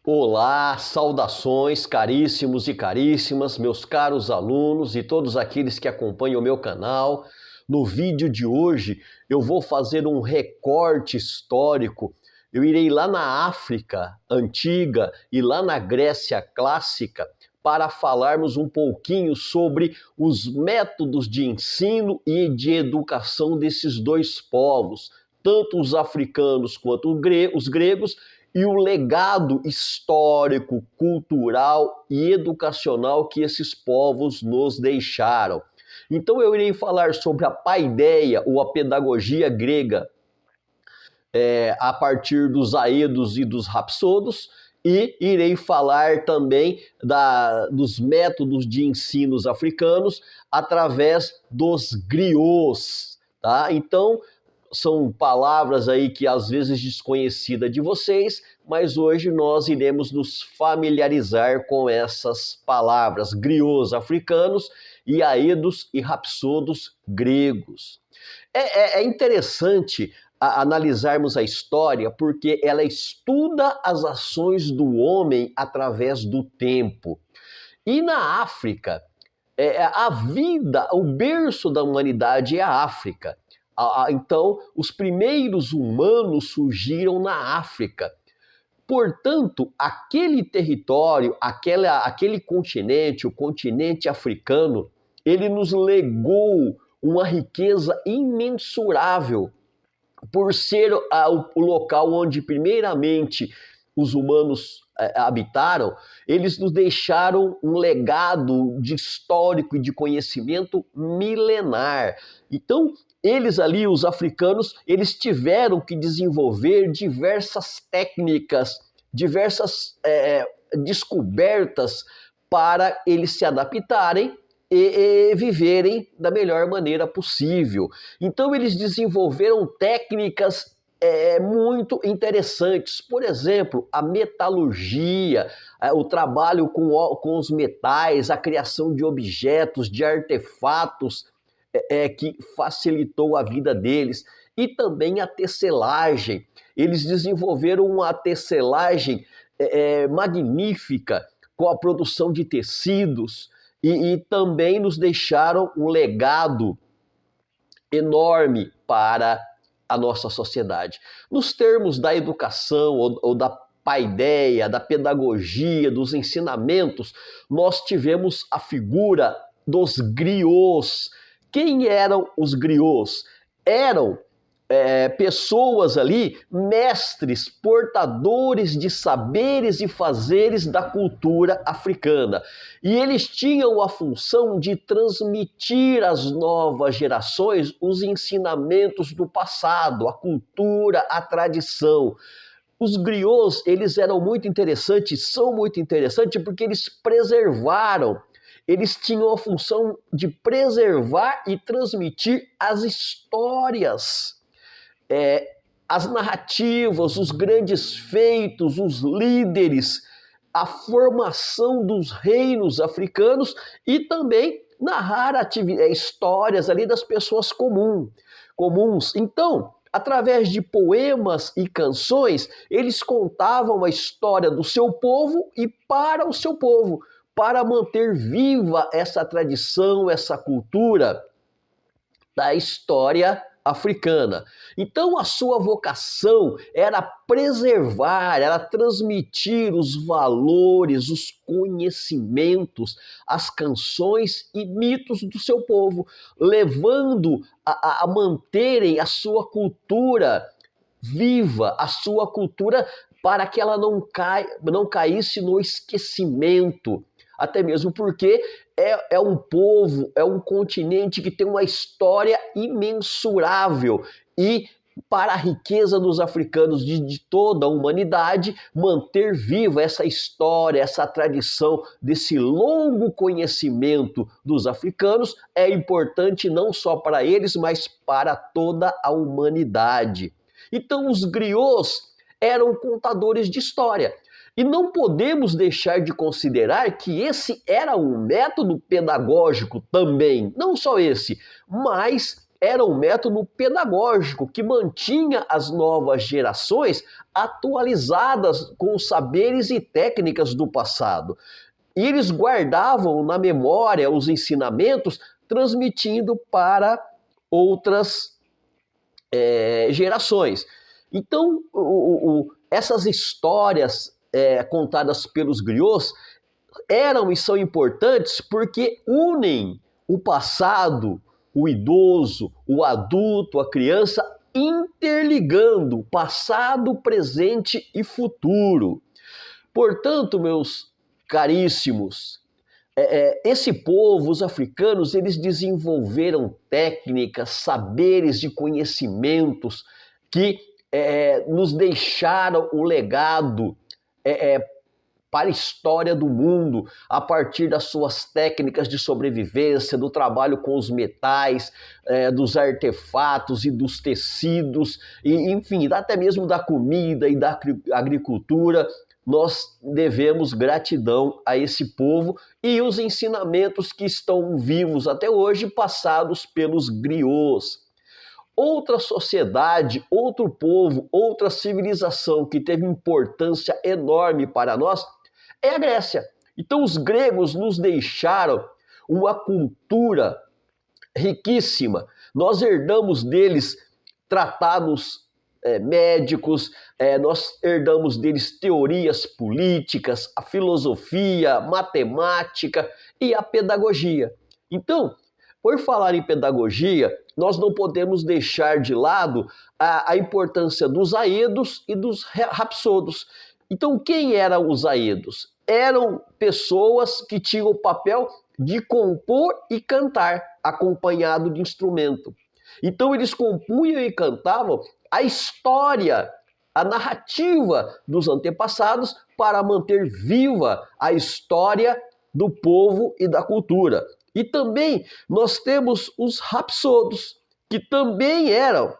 Olá, saudações caríssimos e caríssimas, meus caros alunos e todos aqueles que acompanham o meu canal. No vídeo de hoje eu vou fazer um recorte histórico. Eu irei lá na África antiga e lá na Grécia clássica para falarmos um pouquinho sobre os métodos de ensino e de educação desses dois povos, tanto os africanos quanto os gregos, e o legado histórico, cultural e educacional que esses povos nos deixaram. Então eu irei falar sobre a paideia ou a pedagogia grega a partir dos aedos e dos rapsodos, e irei falar também dos métodos de ensinos africanos através dos griots, tá? Então, são palavras aí que às vezes desconhecida de vocês, mas hoje nós iremos nos familiarizar com essas palavras, griots africanos e aedos e rapsodos gregos. É interessante analisarmos a história porque ela estuda as ações do homem através do tempo. E na África, a vida, o berço da humanidade é a África. Então, os primeiros humanos surgiram na África. Portanto, aquele território, aquele continente, o continente africano, ele nos legou uma riqueza imensurável por ser o local onde primeiramente os humanos habitaram. Eles nos deixaram um legado de histórico e de conhecimento milenar. Então, eles ali, os africanos, eles tiveram que desenvolver diversas técnicas, diversas descobertas para eles se adaptarem e viverem da melhor maneira possível. Então eles desenvolveram técnicas muito interessantes. Por exemplo, a metalurgia, o trabalho com os metais, a criação de objetos, de artefatos que facilitou a vida deles. E também a tecelagem. Eles desenvolveram uma tecelagem magnífica com a produção de tecidos, e também nos deixaram um legado enorme para a nossa sociedade. Nos termos da educação ou da paideia, da pedagogia, dos ensinamentos, nós tivemos a figura dos griots. Quem eram os griots? Eram pessoas ali, mestres, portadores de saberes e fazeres da cultura africana. E eles tinham a função de transmitir às novas gerações os ensinamentos do passado, a cultura, a tradição. Os griots, eles eram muito interessantes, são muito interessantes porque eles preservaram. Eles tinham a função de preservar e transmitir as histórias, as narrativas, os grandes feitos, os líderes, a formação dos reinos africanos e também narrar histórias ali das pessoas comuns. Então, através de poemas e canções, eles contavam a história do seu povo e para o seu povo, para manter viva essa tradição, essa cultura da história africana. Então a sua vocação era preservar, era transmitir os valores, os conhecimentos, as canções e mitos do seu povo, levando a manterem a sua cultura viva, a sua cultura, para que ela não caísse no esquecimento. Até mesmo porque é um povo, é um continente que tem uma história imensurável, e para a riqueza dos africanos, de toda a humanidade, manter viva essa história, essa tradição desse longo conhecimento dos africanos é importante não só para eles, mas para toda a humanidade. Então os griots eram contadores de história. E não podemos deixar de considerar que esse era um método pedagógico também, não só esse, mas era um método pedagógico que mantinha as novas gerações atualizadas com os saberes e técnicas do passado. E eles guardavam na memória os ensinamentos, transmitindo para outras gerações. Então, essas histórias contadas pelos griots eram e são importantes porque unem o passado, o idoso, o adulto, a criança, interligando passado, presente e futuro. Portanto, meus caríssimos, esse povo, os africanos, eles desenvolveram técnicas, saberes e conhecimentos que nos deixaram o legado para a história do mundo, a partir das suas técnicas de sobrevivência, do trabalho com os metais, dos artefatos e dos tecidos, e, enfim, até mesmo da comida e da agricultura. Nós devemos gratidão a esse povo e os ensinamentos que estão vivos até hoje, passados pelos griots. Outra sociedade, outro povo, outra civilização que teve importância enorme para nós é a Grécia. Então os gregos nos deixaram uma cultura riquíssima. Nós herdamos deles tratados médicos, nós herdamos deles teorias políticas, a filosofia, matemática e a pedagogia. Então, por falar em pedagogia, nós não podemos deixar de lado a importância dos aedos e dos rapsodos. Então, quem eram os aedos? Eram pessoas que tinham o papel de compor e cantar, acompanhado de instrumento. Então, eles compunham e cantavam a história, a narrativa dos antepassados para manter viva a história do povo e da cultura. E também nós temos os rapsodos, que também eram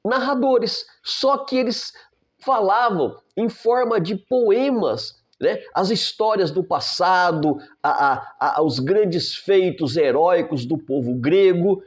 narradores, só que eles falavam em forma de poemas, né? As histórias do passado, os grandes feitos heróicos do povo grego.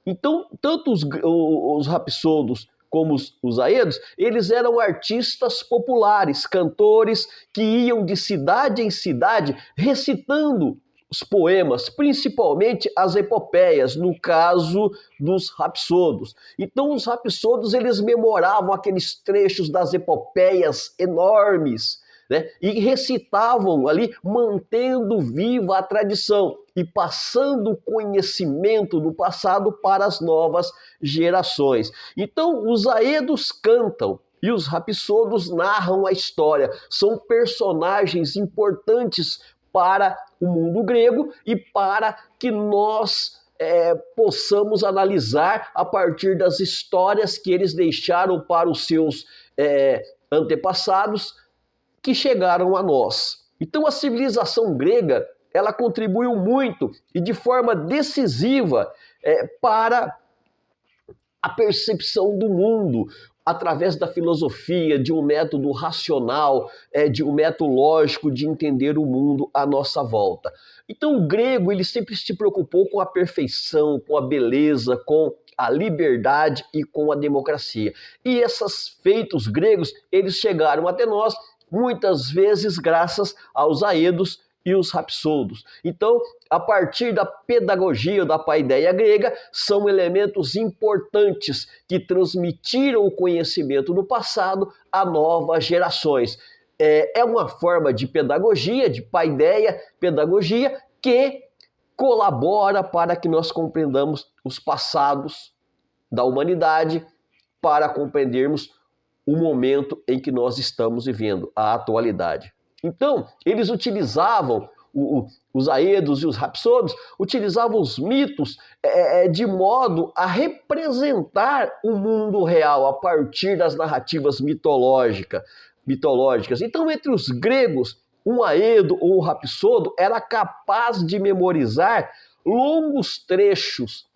Então, tanto os rapsodos como os aedos, eles eram artistas populares, cantores que iam de cidade em cidade recitando os poemas, principalmente as epopeias, no caso dos rapsodos. Então os rapsodos, eles memoravam aqueles trechos das epopeias enormes, né? E recitavam ali, mantendo viva a tradição e passando o conhecimento do passado para as novas gerações. Então, os aedos cantam e os rapsodos narram a história. São personagens importantes para o mundo grego e para que nós possamos analisar a partir das histórias que eles deixaram para os seus antepassados, que chegaram a nós. Então a civilização grega, ela contribuiu muito e de forma decisiva para a percepção do mundo, através da filosofia, de um método racional, de um método lógico de entender o mundo à nossa volta. Então o grego, ele sempre se preocupou com a perfeição, com a beleza, com a liberdade e com a democracia. E esses feitos gregos, eles chegaram até nós muitas vezes graças aos aedos e os rapsodos. Então, a partir da pedagogia da paideia grega, são elementos importantes que transmitiram o conhecimento do passado a novas gerações. É uma forma de pedagogia, de paideia, pedagogia, que colabora para que nós compreendamos os passados da humanidade, para compreendermos o momento em que nós estamos vivendo, a atualidade. Então, eles utilizavam, os aedos e os rapsodos, utilizavam os mitos de modo a representar o mundo real a partir das narrativas mitológicas. Então, entre os gregos, um aedo ou um rapsodo era capaz de memorizar longos trechos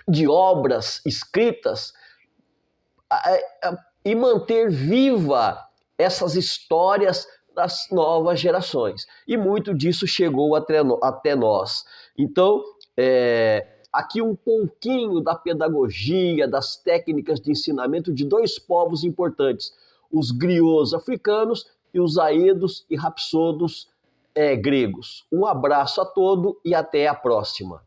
de obras escritas e manter viva essas histórias das novas gerações. E muito disso chegou até nós. Então, aqui um pouquinho da pedagogia, das técnicas de ensinamento de dois povos importantes, os griots africanos e os aedos e rapsodos gregos. Um abraço a todos e até a próxima.